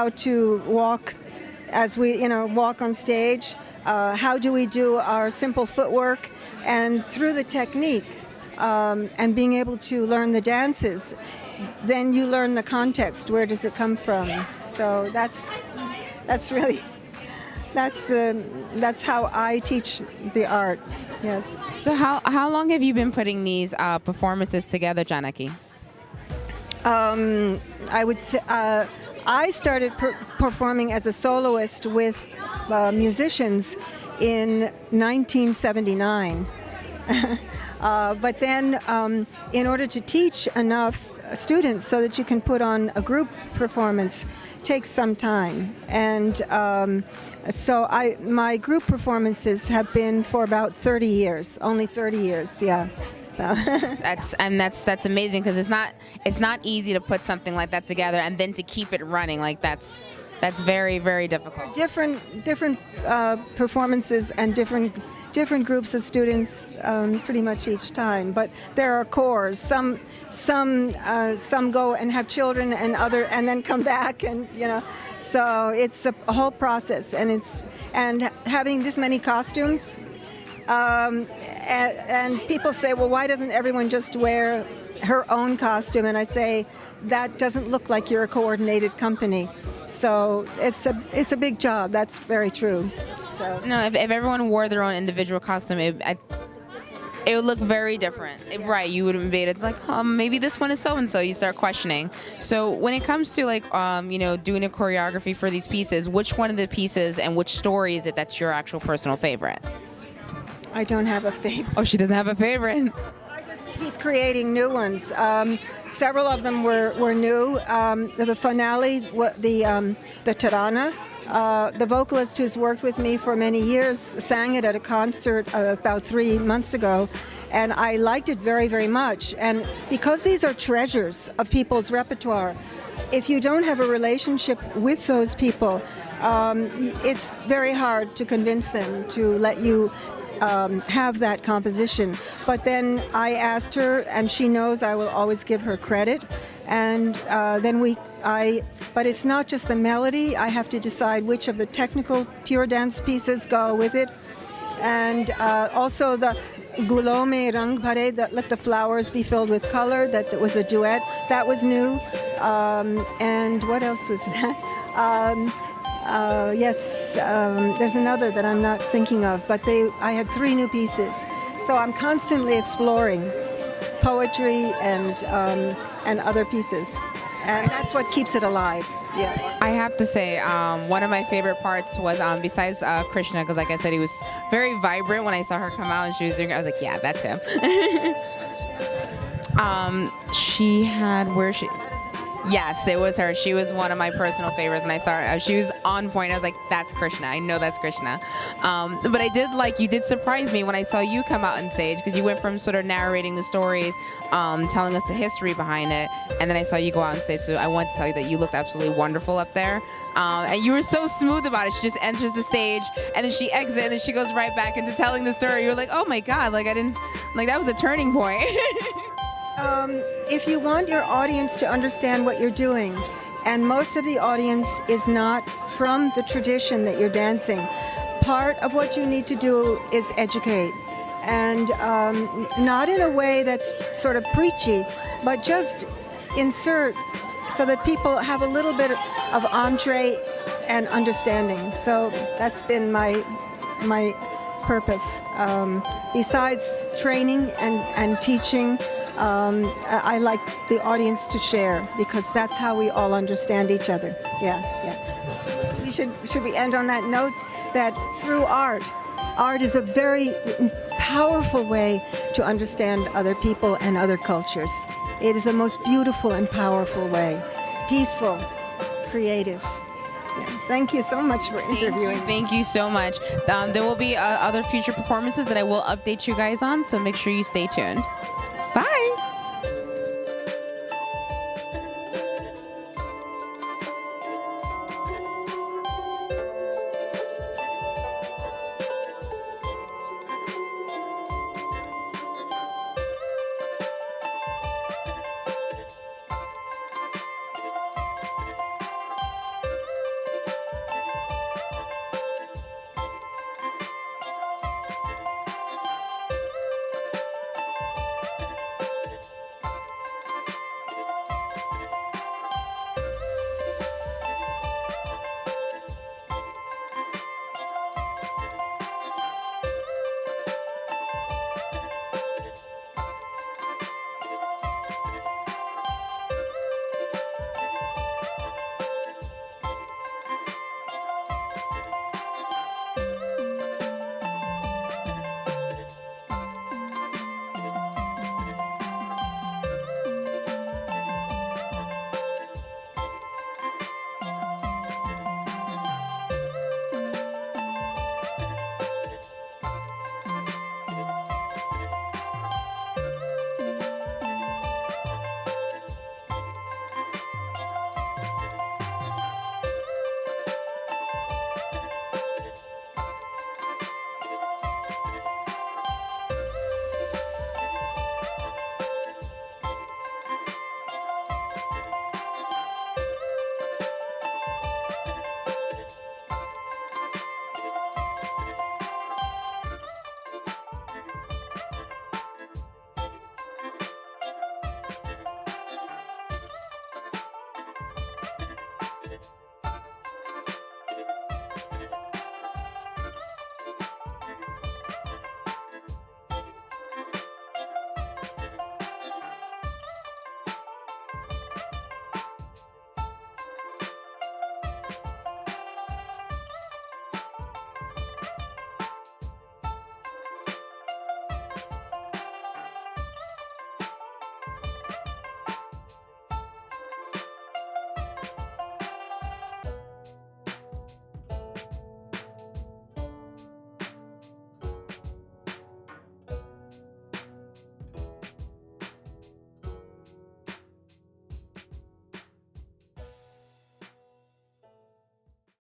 how to walk as we, walk on stage. How do we do our simple footwork? And through the technique and being able to learn the dances, then you learn the context. Where does it come from? So that's how I teach the art. Yes. So how long have you been putting these performances together, Janaki? I would say I started performing as a soloist with musicians in 1979. But then in order to teach enough students so that you can put on a group performance takes some time. And so my group performances have been for about 30 years, only 30 years, yeah. So. that's amazing, because it's not easy to put something like that together and then to keep it running. Like that's very, very difficult. Different performances and different groups of students pretty much each time. But there are cores. Some go and have children and then come back, and so it's a whole process, and having this many costumes. And people say, well, why doesn't everyone just wear her own costume? And I say, that doesn't look like you're a coordinated company. So it's a big job. That's very true. So no, if everyone wore their own individual costume, it would look very different. Right, you wouldn't be able to, like, maybe this one is so-and-so. You start questioning. So when it comes to, like, doing a choreography for these pieces, which one of the pieces and which story is it that's your actual personal favorite? I don't have a favorite. Oh, she doesn't have a favorite. I just keep creating new ones. Several of them were new. The finale, the Tarana, the vocalist who's worked with me for many years sang it at a concert about 3 months ago, and I liked it very, very much. And because these are treasures of people's repertoire, if you don't have a relationship with those people, it's very hard to convince them to let you have that composition. But then I asked her, and she knows I will always give her credit. And but it's not just the melody. I have to decide which of the technical pure dance pieces go with it. And also the Gulome Rang Bhare, that let the flowers be filled with color, that was a duet. That was new. And what else was that? Yes, there's another that I'm not thinking of, but I had 3 new pieces. So I'm constantly exploring poetry and other pieces, and that's what keeps it alive. Yeah. I have to say, one of my favorite parts was, besides Krishna, because like I said, he was very vibrant when I saw her come out and she was doing it. I was like, yeah, that's him. She had, yes, it was her. She was one of my personal favorites, and I saw her. She was on point. I was like, that's Krishna. I know that's Krishna. But I did you did surprise me when I saw you come out on stage, because you went from sort of narrating the stories, telling us the history behind it, and then I saw you go out on stage. So I want to tell you that you looked absolutely wonderful up there. And you were so smooth about it. She just enters the stage, and then she exits, and then she goes right back into telling the story. You're like, oh my God, that was a turning point. If you want your audience to understand what you're doing, and most of the audience is not from the tradition that you're dancing, part of what you need to do is educate. And not in a way that's sort of preachy, but just insert so that people have a little bit of entree and understanding. So that's been my purpose. Besides training and teaching, I like the audience to share, because that's how we all understand each other. Yeah. Should we end on that note? That through art is a very powerful way to understand other people and other cultures. It is the most beautiful and powerful way. Peaceful, creative. Thank you so much for interviewing. Thank you so much. There will be other future performances that I will update you guys on, so make sure you stay tuned.